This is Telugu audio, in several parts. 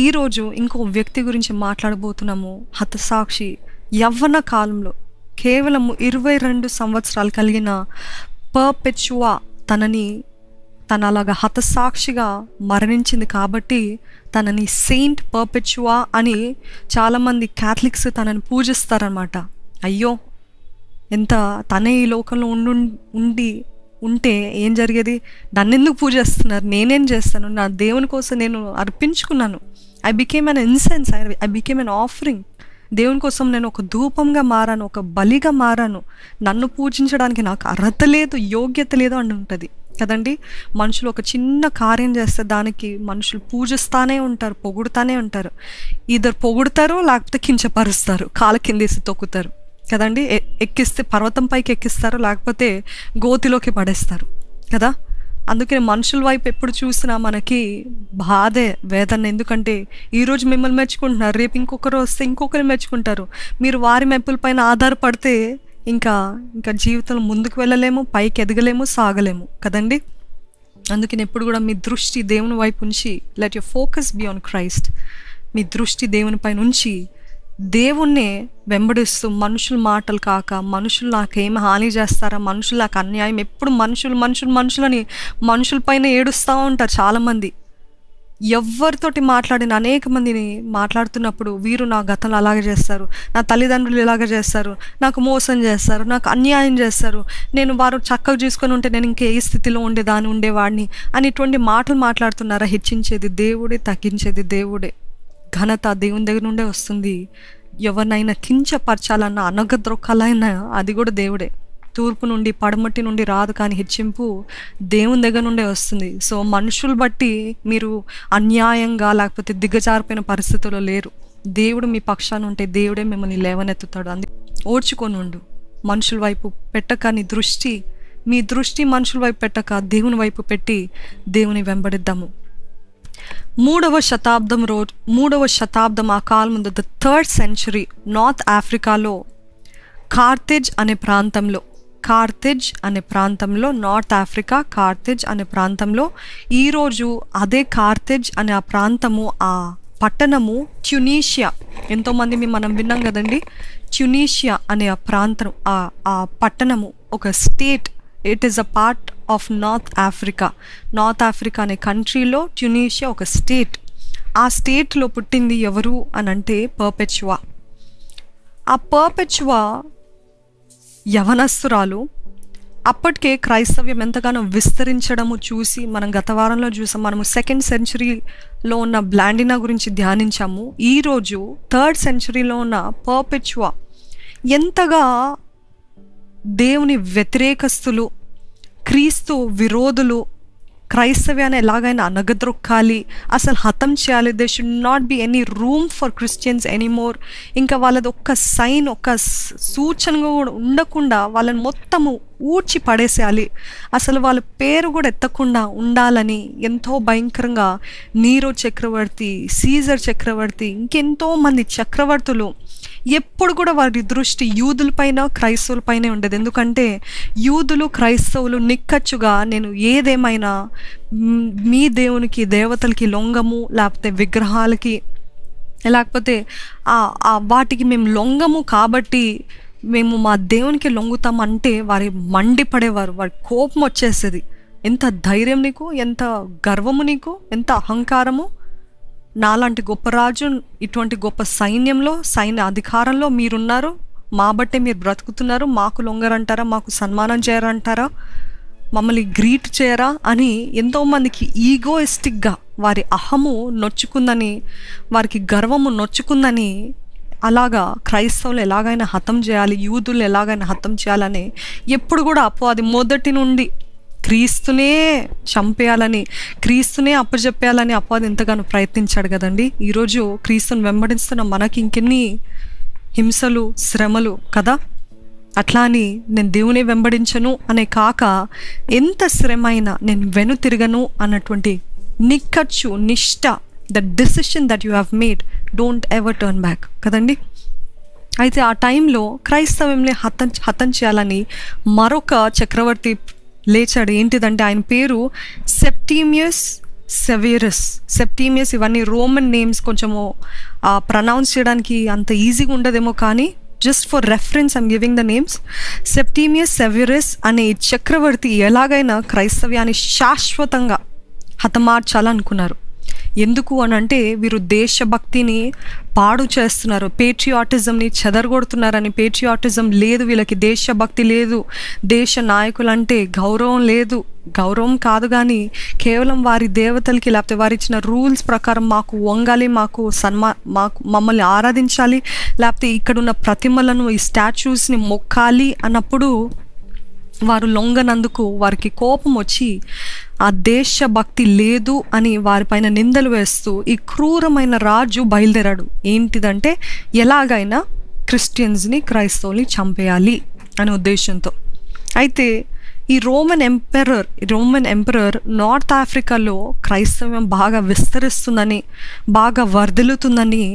ఈరోజు ఇంకో వ్యక్తి గురించి మాట్లాడబోతున్నాము. హతసాక్షి. యవ్వన కాలంలో కేవలం 22 సంవత్సరాలు కలిగిన పర్పెచువా తన అలాగా హతసాక్షిగా మరణించింది కాబట్టి తనని సెయింట్ పర్పెచువా అని చాలామంది క్యాథలిక్స్ తనని పూజిస్తారనమాట. అయ్యో, ఎంత తనే ఈ లోకంలో ఉంటే ఏం జరిగేది? నన్నెందుకు పూజిస్తున్నారు? నేనేం చేస్తాను? నా దేవుని కోసం నేను అర్పించుకున్నాను. I became an incense, I became an offering. దేవుని కోసం నేను ఒక ధూపంగా మారాను, ఒక బలిగా మారాను. నన్ను పూజించడానికి నాకు అర్హత లేదు, యోగ్యత లేదు అని ఉంటుంది కదండి. మనుషులు ఒక చిన్న కార్యం చేస్తే దానికి మనుషులు పూజిస్తానే ఉంటారు, పొగుడుతానే ఉంటారు. ఇద్దరు పొగుడుతారు, లేకపోతే కించపరుస్తారు, కాళ్ళ కిందేసి తొక్కుతారు కదండి. ఎక్కిస్తే పర్వతం పైకి ఎక్కిస్తారు, లేకపోతే గోతిలోకి పడేస్తారు కదా. అందుకే మనుషుల వైపు ఎప్పుడు చూసినా మనకి బాధే, వేదన. ఎందుకంటే ఈరోజు మిమ్మల్ని మెచ్చుకుంటున్నారు, రేపు ఇంకొకరు వస్తే ఇంకొకరు మెచ్చుకుంటారు. మీరు వారి మెప్పులపైన ఆధారపడితే ఇంకా జీవితంలో ముందుకు వెళ్ళలేము, పైకి ఎదగలేము, సాగలేము కదండి. అందుకని ఎప్పుడు కూడా మీ దృష్టి దేవుని వైపు ఉంచి, let your focus be on Christ. మీ దృష్టి దేవుని పైన ఉంచి దేవుణ్ణే వెంబడిస్తూ, మనుషుల మాటలు కాక, మనుషులు నాకేమి హాని చేస్తారా, మనుషులు నాకు అన్యాయం, ఎప్పుడు మనుషులని మనుషులపైన ఏడుస్తూ ఉంటారు చాలామంది. ఎవరితోటి మాట్లాడిన అనేక మందిని మాట్లాడుతున్నప్పుడు, వీరు నా గతంలో అలాగే చేస్తారు, నా తల్లిదండ్రులు ఇలాగే చేస్తారు, నాకు మోసం చేస్తారు, నాకు అన్యాయం చేస్తారు, నేను వారు చక్కగా చూసుకొని ఉంటే నేను ఇంకే స్థితిలో ఉండేవాడిని అని ఇటువంటి మాటలు మాట్లాడుతున్నారా? హెచ్చించేది దేవుడే, తగ్గించేది దేవుడే. ఘనత దేవుని దగ్గర నుండే వస్తుంది. ఎవరినైనా కించపరచాలన్నా, అనగద్రొక్కాలన్నా అది కూడా దేవుడే. తూర్పు నుండి పడమటి నుండి రాదు, కానీ హెచ్చింపు దేవుని దగ్గర నుండే వస్తుంది. సో మనుషులు బట్టి మీరు అన్యాయంగా లేకపోతే దిగజారిపోయిన పరిస్థితుల్లో లేరు. దేవుడు మీ పక్షాన ఉంటే దేవుడే మిమ్మల్ని లేవనెత్తుతాడు. అందుకే ఓర్చుకొని ఉండు. మనుషుల వైపు పెట్టక మీ దృష్టి మనుషుల వైపు పెట్టక దేవుని వైపు పెట్టి దేవుని వెంబడిద్దాము. 3వ శతాబ్దం ఆ కాలం ముందు, ద 3rd century, నార్త్ ఆఫ్రికాలో కార్తేజ్ అనే ప్రాంతంలో నార్త్ ఆఫ్రికా కార్తేజ్ అనే ప్రాంతంలో, ఈరోజు అదే కార్తేజ్ అనే ఆ ప్రాంతము, ఆ పట్టణము ట్యునీషియా. ఎంతోమంది మనం విన్నాం కదండి. ట్యునీషియా అనే ఆ ప్రాంతం, ఆ పట్టణము ఒక state. It is a part of north Africa అనే కంట్రీలో ట్యునీషియా ఒక స్టేట్. ఆ స్టేట్లో పుట్టింది ఎవరు అని అంటే పర్పెచువా. ఆ పర్పెచువా యవనస్తురాలు. అప్పటికే క్రైస్తవ్యం ఎంతగానో విస్తరించడము చూసి మనం గత వారంలో చూసాం. మనము 2nd centuryలో ఉన్న బ్లాండినా గురించి ధ్యానించాము. ఈరోజు 3rd centuryలో ఉన్న పర్పెచువా ఎంతగా దేవుని వ్యతిరేకస్తులు, క్రీస్తు విరోధులు క్రైస్తవ్యాన్ని ఎలాగైనా అనగద్రొక్కాలి, అసలు హతం చేయాలి. They should not be any room for Christians anymore. ఇంకా వాళ్ళది ఒక్క సైన్, ఒక్క సూచనగా కూడా ఉండకుండా వాళ్ళని మొత్తము ఊడ్చి పడేసేయాలి. అసలు వాళ్ళ పేరు కూడా ఎత్తకుండా ఉండాలని ఎంతో భయంకరంగా నీరో చక్రవర్తి, సీజర్ చక్రవర్తి, ఇంకెంతో మంది చక్రవర్తులు ఎప్పుడు కూడా వారి దృష్టి యూదులపైన, క్రైస్తవులపైనే ఉండేది. ఎందుకంటే యూదులు, క్రైస్తవులు నిక్కచ్చుగా నేను ఏదేమైనా మీ దేవునికి, దేవతలకి లొంగము, లేకపోతే విగ్రహాలకి, లేకపోతే వాటికి మేము లొంగము కాబట్టి మేము మా దేవునికి లొంగుతామంటే వారి మండిపడేవారు, వారి కోపం వచ్చేసేది. ఎంత ధైర్యం నీకు, ఎంత గర్వము నీకు, ఎంత అహంకారము! నాలాంటి గొప్ప రాజు, ఇటువంటి గొప్ప సైన్య అధికారంలో మీరున్నారు, మా బట్టే మీరు బ్రతుకుతున్నారు, మాకు లొంగరంటారా, మాకు సన్మానం చేయరంటారా, మమ్మల్ని గ్రీట్ చేయరా అని ఎంతోమందికి ఈగోయిస్టిక్గా వారి అహము నొచ్చుకుందని, వారికి గర్వము నొచ్చుకుందని, అలాగా క్రైస్తవులు ఎలాగైనా హతం చేయాలి, యూదులు ఎలాగైనా హతం చేయాలని ఎప్పుడు కూడా అపవాది మొదటి నుండి క్రీస్తునే చంపేయాలని, క్రీస్తునే అప్పచెప్పేయాలని అపవాది ఎంతగానో ప్రయత్నించాడు కదండి. ఈరోజు క్రీస్తుని వెంబడిస్తున్న మనకి ఇంకెన్ని హింసలు, శ్రమలు కదా. అట్లా అని నేను దేవునే వెంబడించను అనే కాక, ఎంత శ్రమైనా నేను వెనుతిరగను అన్నటువంటి నిక్కచ్చు, నిష్ట, the decision that you have made, don't ever turn back కదండి. అయితే ఆ టైంలో క్రైస్తవంని హతం చేయాలని మరొక చక్రవర్తి లేచాడు. ఏంటిదంటే ఆయన పేరు సెప్టీమియస్ సెవేరస్. సెప్టీమియస్, ఇవన్నీ రోమన్ నేమ్స్, కొంచెము ప్రనౌన్స్ చేయడానికి అంత ఈజీగా ఉండదేమో, కానీ just for reference I'm giving the names. Septimius Severus అనే చక్రవర్తి ఎలాగైనా క్రైస్తవ్యాన్ని శాశ్వతంగా హతమార్చాలనుకున్నారు. ఎందుకు అని అంటే వీరు దేశభక్తిని పాడు చేస్తున్నారు, పేట్రియాటిజంని చెదరగొడుతున్నారని. పేట్రియాటిజం లేదు వీళ్ళకి, దేశభక్తి లేదు, దేశ నాయకులంటే గౌరవం లేదు. గౌరవం కాదు కానీ కేవలం వారి దేవతలకి లేకపోతే వారు ఇచ్చిన రూల్స్ ప్రకారం మాకు వంగాలి, మమ్మల్ని ఆరాధించాలి, లేకపోతే ఇక్కడున్న ప్రతిమలను, ఈ స్టాచ్యూస్ని మొక్కాలి అన్నప్పుడు వారు లొంగనందుకు వారికి కోపం వచ్చి ఆ దేశభక్తి లేదు అని వారిపైన నిందలు వేస్తూ ఈ క్రూరమైన రాజు బయలుదేరాడు. ఏంటిదంటే ఎలాగైనా క్రిస్టియన్స్ని, క్రైస్తవుల్ని చంపేయాలి అనే ఉద్దేశంతో. అయితే ఈ రోమన్ ఎంపరర్ నార్త్ ఆఫ్రికాలో క్రైస్తవ్యం బాగా విస్తరిస్తుందని, బాగా వర్ధిల్లుతుందని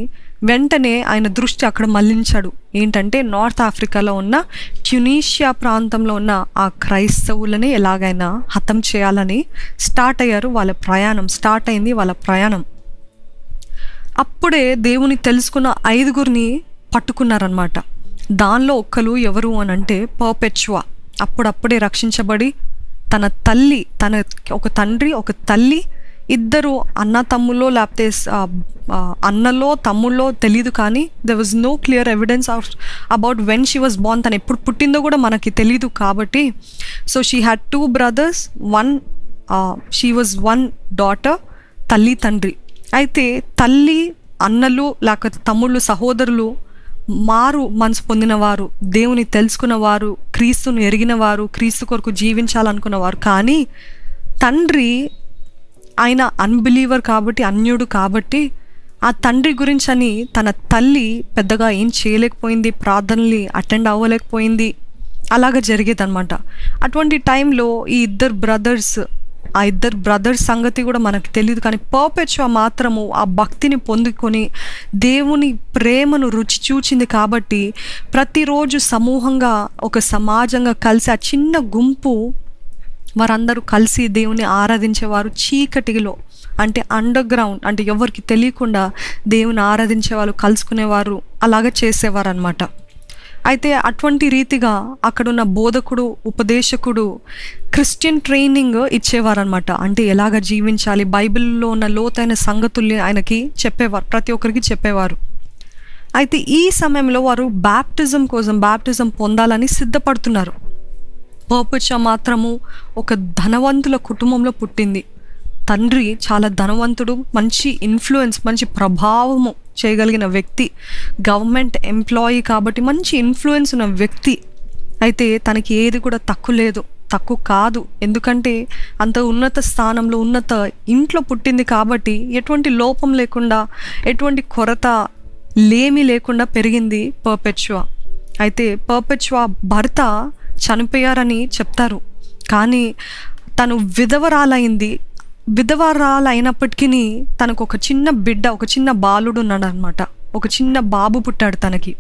వెంటనే ఆయన దృష్టి అక్కడ మళ్లించాడు. ఏంటంటే నార్త్ ఆఫ్రికాలో ఉన్న ట్యునీషియా ప్రాంతంలో ఉన్న ఆ క్రైస్తవులని ఎలాగైనా హతం చేయాలని స్టార్ట్ అయింది వాళ్ళ ప్రయాణం. అప్పుడే దేవుని తెలుసుకున్న 5గురిని పట్టుకున్నారనమాట. దానిలో ఒక్కరు ఎవరు అని అంటే పర్పెచువా. అప్పుడప్పుడే రక్షించబడి తన ఒక తండ్రి, ఒక తల్లి, ఇద్దరు అన్న తమ్ముల్లో లేకపోతే అన్నలో తమ్ముళ్ళో తెలీదు, కానీ there was no clear evidence about when she was born. తను ఎప్పుడు పుట్టిందో కూడా మనకి తెలీదు. కాబట్టి so she had 2 brothers, she was 1 daughter, తల్లి తండ్రి. అయితే తల్లి, అన్నలు లేకపోతే తమ్ముళ్ళు, సహోదరులు మారు మనసు పొందినవారు, దేవుని తెలుసుకున్నవారు, క్రీస్తును ఎరిగినవారు, క్రీస్తు కొరకు జీవించాలనుకున్నవారు. కానీ తండ్రి ఆయన అన్బిలీవర్ కాబట్టి, అన్యుడు కాబట్టి ఆ తండ్రి గురించి అని తన తల్లి పెద్దగా ఏం చేయలేకపోయింది, ప్రార్థనలు అటెండ్ అవ్వలేకపోయింది. అలాగ జరిగేదన్నమాట. అటువంటి టైంలో ఈ ఇద్దరు బ్రదర్స్ సంగతి కూడా మనకు తెలియదు, కానీ పర్పెచువా మాత్రము ఆ భక్తిని పొందుకొని దేవుని ప్రేమను రుచి చూచింది. కాబట్టి ప్రతిరోజు సమూహంగా, ఒక సమాజంగా కలిసి ఆ చిన్న గుంపు వారందరూ కలిసి దేవుని ఆరాధించేవారు. చీకటిలో అంటే అండర్ గ్రౌండ్, అంటే ఎవరికి తెలియకుండా దేవుని ఆరాధించేవాళ్ళు, కలుసుకునేవారు, అలాగ చేసేవారు అనమాట. అయితే అటువంటి రీతిగా అక్కడున్న బోధకుడు, ఉపదేశకుడు క్రిస్టియన్ ట్రైనింగ్ ఇచ్చేవారనమాట. అంటే ఎలాగ జీవించాలి, బైబిల్లో ఉన్న లోతైన సంగతుల్ని ఆయనకి చెప్పేవారు, ప్రతి ఒక్కరికి చెప్పేవారు. అయితే ఈ సమయంలో వారు బ్యాప్టిజం పొందాలని సిద్ధపడుతున్నారు. పర్పెచువా మాత్రము ఒక ధనవంతుల కుటుంబంలో పుట్టింది. తండ్రి చాలా ధనవంతుడు, మంచి ఇన్ఫ్లుయెన్స్, మంచి ప్రభావము చేయగలిగిన వ్యక్తి, గవర్నమెంట్ ఎంప్లాయీ కాబట్టి మంచి ఇన్ఫ్లుయెన్స్ ఉన్న వ్యక్తి. అయితే తనకి ఏది కూడా తక్కువ కాదు. ఎందుకంటే అంత ఉన్నత స్థానంలో, ఉన్నత ఇంట్లో పుట్టింది కాబట్టి ఎటువంటి లోపం లేకుండా, ఎటువంటి కొరత లేమి లేకుండా పెరిగింది పర్పెచువా. అయితే పర్పెచువా భర్త చనిపోయారని చెప్తారు, కానీ తను విధవరాలైనప్పటికీ తనకు ఒక చిన్న బిడ్డ, ఒక చిన్న బాలుడు ఉన్నాడు అనమాట. ఒక చిన్న బాబు పుట్టాడు తనకి.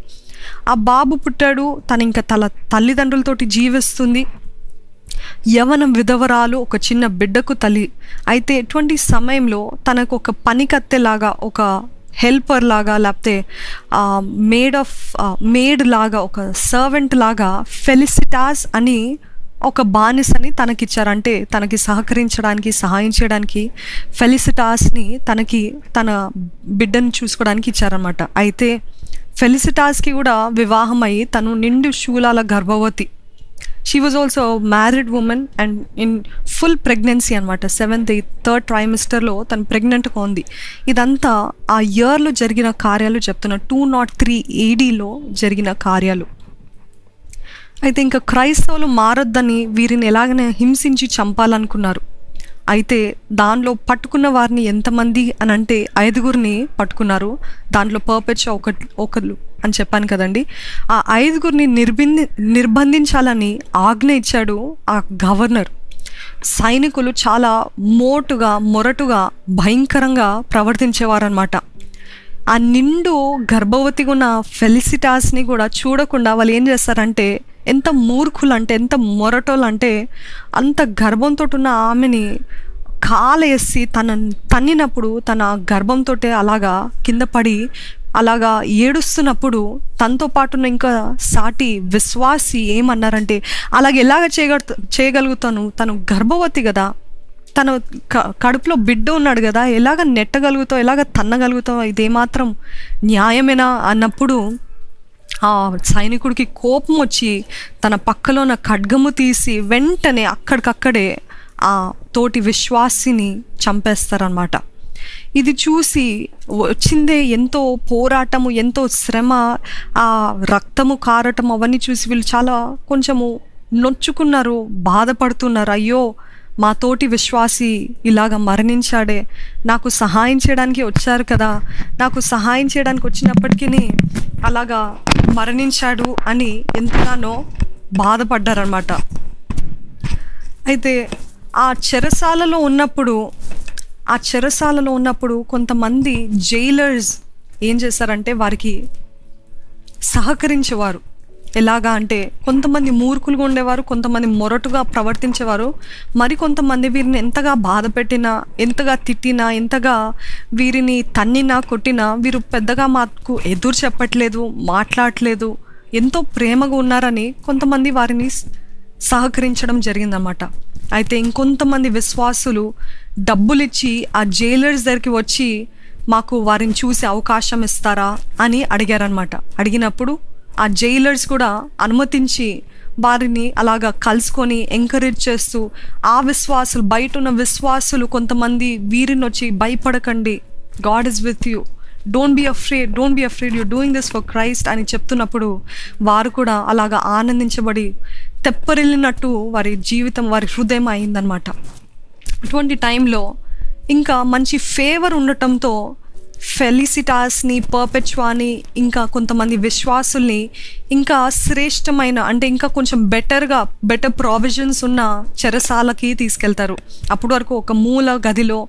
ఆ బాబు పుట్టాడు, తను ఇంకా తల్లిదండ్రులతోటి జీవిస్తుంది. యవనం విధవరాలు, ఒక చిన్న బిడ్డకు తల్లి. అయితే ఎటువంటి సమయంలో తనకు ఒక పనికత్తెలాగా, ఒక హెల్పర్ లాగా, లేకపోతే మేడ్ లాగా, ఒక సర్వెంట్ లాగా ఫెలిసిటాస్ అని ఒక బానిసని తనకిచ్చారు. అంటే తనకి సహకరించడానికి, సహాయం చేయడానికి ఫెలిసిటాస్ని తన బిడ్డని చూసుకోవడానికి ఇచ్చారనమాట. అయితే ఫెలిసిటాస్కి కూడా వివాహం అయ్యి తను నిండు శూలాల గర్భవతి. She was also married women and in full pregnancy అనమాట. 7th, 8th trimester తను ప్రెగ్నెంట్గా ఉంది. ఇదంతా ఆ ఇయర్లో జరిగిన కార్యాలు చెప్తున్నా, 203 AD జరిగిన కార్యాలు. అయితే ఇంకా క్రైస్తవులు మారొద్దని వీరిని ఎలాగైనా హింసించి చంపాలనుకున్నారు. అయితే దానిలో పట్టుకున్న వారిని ఎంతమంది అని అంటే 5గురిని పట్టుకున్నారు. దాంట్లో పర్పెచువా ఒకళ్ళు అని చెప్పాను కదండి. ఆ 5గురిని నిర్బంధించాలని ఆజ్ఞ ఇచ్చాడు ఆ గవర్నర్. సైనికులు చాలా మొరటుగా భయంకరంగా ప్రవర్తించేవారనమాట. ఆ నిండు గర్భవతిగా ఉన్న ఫెలిసిటాస్ని కూడా చూడకుండా వాళ్ళు ఏం చేస్తారంటే, ఎంత మూర్ఖులు అంటే, ఎంత మొరటోళ్ళు అంటే, అంత గర్భంతో ఉన్న ఆమెని కాలేసి తన్నినప్పుడు తన గర్భంతో అలాగా కింద పడి అలాగా ఏడుస్తున్నప్పుడు తనతో పాటు ఉన్న ఇంకా సాటి విశ్వాసి ఏమన్నారంటే, ఎలాగ చేయగలుగుతాను, తను గర్భవతి కదా, తన కడుపులో బిడ్డ ఉన్నాడు కదా, ఎలాగ నెట్టగలుగుతావు, ఎలాగ తన్నగలుగుతావు, ఇదేమాత్రం న్యాయమేనా అన్నప్పుడు ఆ సైనికుడికి కోపం వచ్చి తన పక్కలో ఉన్న ఖడ్గము తీసి వెంటనే అక్కడికక్కడే ఆ తోటి విశ్వాసిని చంపేస్తారనమాట. ఇది చూసి వచ్చిందే ఎంతో పోరాటము, ఎంతో శ్రమ, ఆ రక్తము కారటం అవన్నీ చూసి వీళ్ళు చాలా కొంచెము నొచ్చుకున్నారు, బాధపడుతున్నారు. అయ్యో, మా తోటి విశ్వాసి ఇలాగ మరణించాడే, నాకు సహాయం చేయడానికి వచ్చారు కదా, నాకు సహాయం చేయడానికి వచ్చినప్పటికీ అలాగా మరణించాడు అని ఎంతగానో బాధపడ్డారనమాట. అయితే ఆ చెరసాలలో ఉన్నప్పుడు కొంతమంది జైలర్స్ ఏం చేశారంటే వారికి సహకరించేవారు. ఎలాగా అంటే, కొంతమంది మూర్ఖులుగా ఉండేవారు, కొంతమంది మొరటుగా ప్రవర్తించేవారు, మరి కొంతమంది వీరిని ఎంతగా బాధ పెట్టినా, ఎంతగా తిట్టినా, ఎంతగా వీరిని తన్నినా కొట్టినా వీరు పెద్దగా మాకు ఎదురు చెప్పట్లేదు, మాట్లాడట్లేదు, ఎంతో ప్రేమగా ఉన్నారని కొంతమంది వారిని సహకరించడం జరిగిందన్నమాట. అయితే ఇంకొంతమంది విశ్వాసులు డబ్బులిచ్చి ఆ జైలర్స్ దగ్గరికి వచ్చి మాకు వారిని చూసే అవకాశం ఇస్తారా అని అడిగారనమాట. అడిగినప్పుడు ఆ జైలర్స్ కూడా అనుమతించి వారిని అలాగా కలుసుకొని ఎంకరేజ్ చేస్తూ, ఆ విశ్వాసులు, బయట ఉన్న విశ్వాసులు కొంతమంది వీరిని వచ్చి, భయపడకండి, God is with you, don't be afraid, you doing this for Christ అని చెప్తున్నప్పుడు వారు కూడా అలాగా ఆనందించబడి తెప్పరిల్లినట్టు వారి జీవితం, వారి హృదయం అయిందనమాట. అటువంటి టైంలో ఇంకా మంచి ఫేవర్ ఉండటంతో ఫెలిసిటాస్ని, పర్పెచువాని, ఇంకా కొంతమంది విశ్వాసుల్ని ఇంకా శ్రేష్టమైన, అంటే ఇంకా కొంచెం బెటర్ ప్రావిజన్స్ ఉన్న చెరసాలకి తీసుకెళ్తారు. అప్పటి వరకు ఒక మూల గదిలో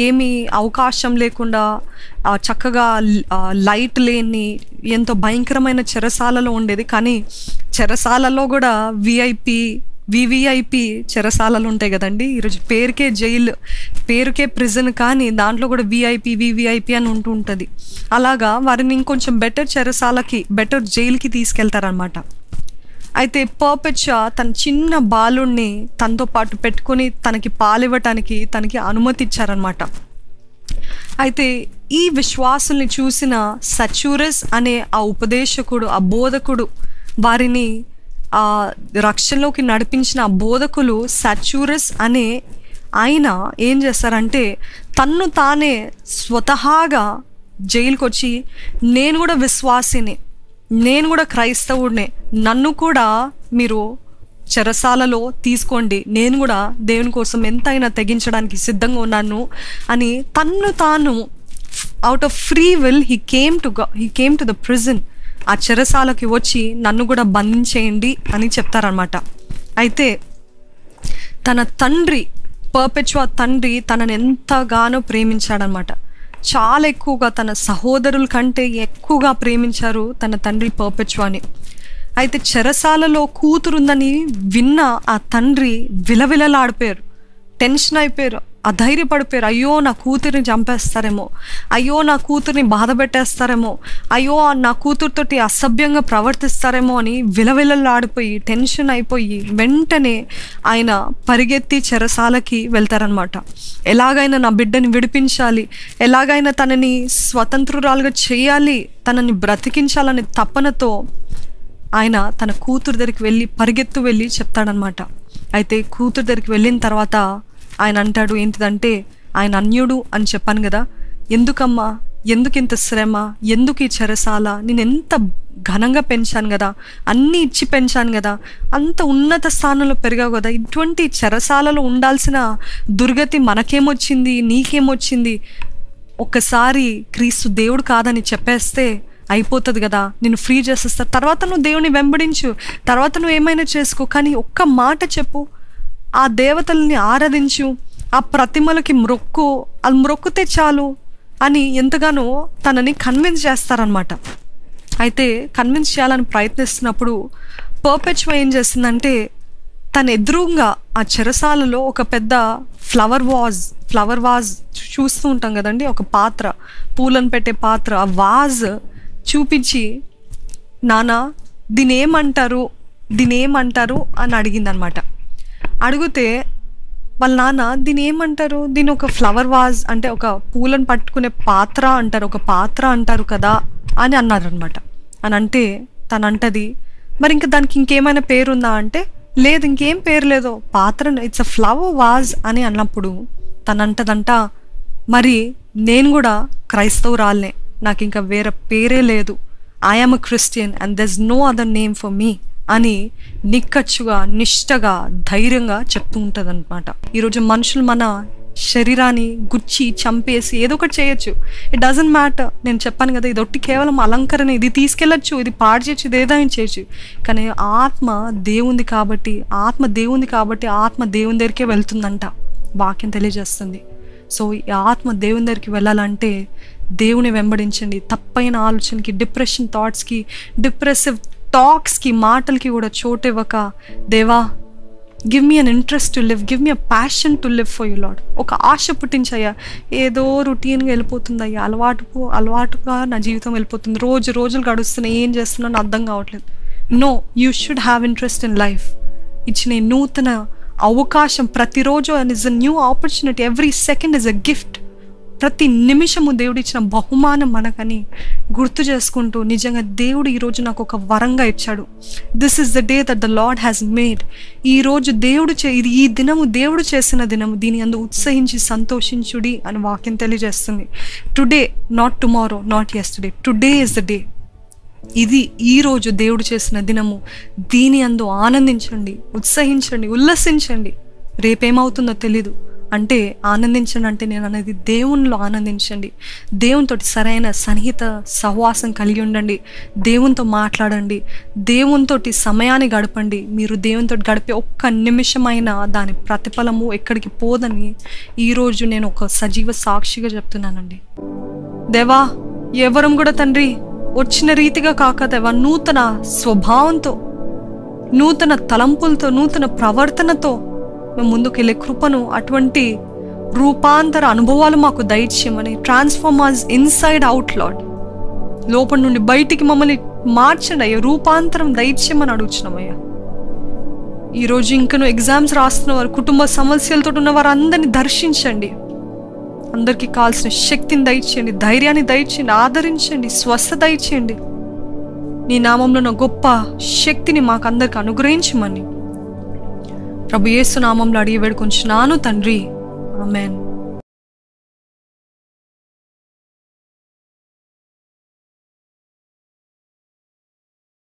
ఏమీ అవకాశం లేకుండా చక్కగా లైట్ లేని ఎంతో భయంకరమైన చెరసాలలో ఉండేది. కానీ చెరసాలలో కూడా వివిఐపి చెరసాలలు ఉంటాయి కదండి. ఈరోజు పేరుకే జైలు, పేరుకే ప్రిజన్, కానీ దాంట్లో కూడా వివిఐపి అని ఉంటుంది. అలాగా వారిని ఇంకొంచెం బెటర్ జైలుకి తీసుకెళ్తారనమాట. అయితే పర్పెచువా తన చిన్న బాలుణ్ణి తనతో పాటు పెట్టుకొని తనకి పాలివ్వటానికి తనకి అనుమతి ఇచ్చారనమాట. అయితే ఈ విశ్వాసుల్ని చూసిన సచ్యూరస్ అనే ఆ ఉపదేశకుడు, ఆ బోధకుడు, వారిని ఆ రక్షణలోకి నడిపించిన ఆ బోధకులు సచ్యూరస్ అనే ఆయన ఏం చేస్తారంటే, తన్ను తానే స్వతహాగా జైలుకి వచ్చి, నేను కూడా విశ్వాసిని, నేను కూడా క్రైస్తవుడినే, నన్ను కూడా మీరు చెరసాలలో తీసుకోండి, నేను కూడా దేవుని కోసం ఎంతైనా తెగించడానికి సిద్ధంగా ఉన్నాను అని తన్ను తాను out of free will he came to the prison, ఆ చెరసాలకి వచ్చి నన్ను కూడా బంధించేయండి అని చెప్తారనమాట. అయితే తన తండ్రి, పర్పెచువా తండ్రి తనని ఎంతగానో ప్రేమించాడనమాట. చాలా ఎక్కువగా, తన సహోదరుల కంటే ఎక్కువగా ప్రేమించారు తన తండ్రి పర్పెచువాని. అయితే చెరసాలలో కూతురుందని విన్న ఆ తండ్రి విలవిలలాడిపోయారు, టెన్షన్ అయిపోయారు, అధైర్యపడిపోయారు. అయ్యో, నా కూతురిని చంపేస్తారేమో, అయ్యో నా కూతుర్ని బాధ పెట్టేస్తారేమో, అయ్యో నా కూతురుతోటి అసభ్యంగా ప్రవర్తిస్తారేమో అని విలవిలలాడిపోయి టెన్షన్ అయిపోయి వెంటనే ఆయన పరిగెత్తి చెరసాలకి వెళ్తారనమాట. ఎలాగైనా నా బిడ్డని విడిపించాలి, ఎలాగైనా తనని స్వతంత్రురాలుగా చేయాలి, తనని బ్రతికించాలనే తపనతో ఆయన తన కూతురు దగ్గరికి పరిగెత్తు వెళ్ళి చెప్తాడనమాట. అయితే కూతురు దగ్గరికి వెళ్ళిన తర్వాత ఆయన అంటాడు ఏంటిదంటే, ఆయన అన్యుడు అని చెప్పాను కదా, ఎందుకమ్మా, ఎందుకు ఇంత శ్రమ, ఎందుకు ఈ చెరసాల, నేను ఎంత ఘనంగా పెంచాను కదా, అన్నీ ఇచ్చి పెంచాను కదా, అంత ఉన్నత స్థానంలో పెరిగావు కదా, ఇటువంటి చెరసాలలో ఉండాల్సిన దుర్గతి మనకేమొచ్చింది, నీకేమొచ్చింది, ఒక్కసారి క్రీస్తు దేవుడు కాదని చెప్పేస్తే అయిపోతుంది కదా, నేను ఫ్రీ చేసేస్తా, తర్వాత నువ్వు దేవుని వెంబడించు, తర్వాత నువ్వు ఏమైనా చేసుకో, కానీ ఒక్క మాట చెప్పు, ఆ దేవతల్ని ఆరాధించు, ఆ ప్రతిమలకి మొక్కు, అది మొక్కితే చాలు, అని ఎంతగానో తనని కన్విన్స్ చేస్తారనమాట. అయితే కన్విన్స్ చేయాలని ప్రయత్నిస్తున్నప్పుడు పర్పెచువా ఏం చేస్తుందంటే తన ఎదురుగా ఆ చెరసాలలో ఒక పెద్ద ఫ్లవర్ వాజ్ చూస్తూ ఉంటాం కదండి, ఒక పాత్ర, పూలను పెట్టే పాత్ర, ఆ వాజ్ చూపించి నాన్న దీని ఏమంటారు అని అడిగిందనమాట. అడిగితే వాళ్ళ నాన్న దీని ఏమంటారు, దీని ఒక ఫ్లవర్ వాజ్ అంటే ఒక పూలను పట్టుకునే పాత్ర అంటారు, ఒక పాత్ర అంటారు కదా అని అన్నారనమాట. అని అంటే తనంటది మరి ఇంకా దానికి ఇంకేమైనా పేరుందా అంటే లేదు, ఇంకేం పేరు లేదు, పాత్ర, ఇట్స్ అ ఫ్లవర్ వాజ్ అని అన్నప్పుడు తనంటదంట మరి నేను కూడా క్రైస్తవురాలనే, నాకు ఇంకా వేరే పేరే లేదు, I am a Christian and there is no other name for me అని నిక్కచ్చుగా నిష్టగా ధైర్యంగా చెప్తూ ఉంటుంది అనమాట. ఈరోజు మనుషులు మన శరీరాన్ని గుచ్చి చంపేసి ఏదో ఒకటి చేయొచ్చు, ఇట్ డజంట్ మ్యాటర్. నేను చెప్పాను కదా, ఇది ఒట్టి కేవలం అలంకరణ, ఇది తీసుకెళ్ళచ్చు, ఇది పాడు చేయొచ్చు, ఇది ఏదైనా చేయొచ్చు. కానీ ఆత్మ దేవుంది కాబట్టి ఆత్మ దేవుని దగ్గరికే వెళ్తుందంట వాక్యం తెలియజేస్తుంది. సో ఈ ఆత్మ దేవుని దగ్గరికి వెళ్ళాలంటే దేవుని వెంబడించండి. తప్పైన ఆలోచనకి, డిప్రెషన్ థాట్స్కి, డిప్రెసివ్ టాక్స్కి, మాటలకి కూడా చోటు ఇవ్వక దేవా give me an interest to live, give me a passion to live for you lord. ఒక ఆశ పుట్టించయ్యా, ఏదో రొటీన్గా వెళ్ళిపోతుందయ్యా, అలవాటుగా నా జీవితం వెళ్ళిపోతుంది, రోజులు గడుస్తున్నాయి, ఏం చేస్తున్నాను అర్థం కావట్లేదు. No, you should have interest in life. ఇచ్చిన నూతన అవకాశం ప్రతిరోజు and is a new opportunity, every second is a gift. ప్రతి నిమిషము దేవుడు ఇచ్చిన బహుమానం మనకని గుర్తు చేసుకుంటూ నిజంగా దేవుడు ఈరోజు నాకు ఒక వరంగా ఇచ్చాడు. This is the day that the lord has made. ఈరోజు ఈ దినము దేవుడు చేసిన దినము, దీని అందు ఉత్సహించి సంతోషించుడి అని వాక్యం తెలియజేస్తుంది. Today, not tomorrow, not yesterday, today is the day. ఇది ఈరోజు దేవుడు చేసిన దినము, దీని అందు ఆనందించండి, ఉత్సహించండి, ఉల్లసించండి. రేపేమవుతుందో తెలీదు అంటే ఆనందించండి అంటే నేను అనేది దేవునిలో ఆనందించండి. దేవునితో సరైన సన్నిహిత సహవాసం కలిగి ఉండండి, దేవునితో మాట్లాడండి, దేవునితో సమయాన్ని గడపండి. మీరు దేవునితో గడిపే ఒక్క నిమిషమైనా దాని ప్రతిఫలము ఎక్కడికి పోదని ఈరోజు నేను ఒక సజీవ సాక్షిగా చెప్తున్నానండి. దేవా ఎవరం కూడా తండ్రి వచ్చిన రీతిగా కాక దేవా నూతన స్వభావంతో, నూతన తలంపులతో, నూతన ప్రవర్తనతో మేము ముందుకెళ్ళే కృపను, అటువంటి రూపాంతర అనుభవాలు మాకు దయచేయమని, transform us inside out lord. లోపల నుండి బయటికి మమ్మల్ని మార్చండి అయ్యా, రూపాంతరం దయచేయమని అడుగుతున్నామయ్యా. ఈరోజు ఇంకను ఎగ్జామ్స్ రాస్తున్న వారు, కుటుంబ సమస్యలతో ఉన్న వారు అందరినీ దర్శించండి. అందరికీ కావాల్సిన శక్తిని దయచేయండి, ధైర్యాన్ని దయచేయండి, ఆదరించండి, స్వస్థ దయచేయండి. నీ నామంలో ఉన్న గొప్ప శక్తిని మాకు అందరికి అనుగ్రహించమని ప్రభు యేసు నామంలో అడిగి వేడుకొంచున్నాను తండ్రి, ఆమేన్.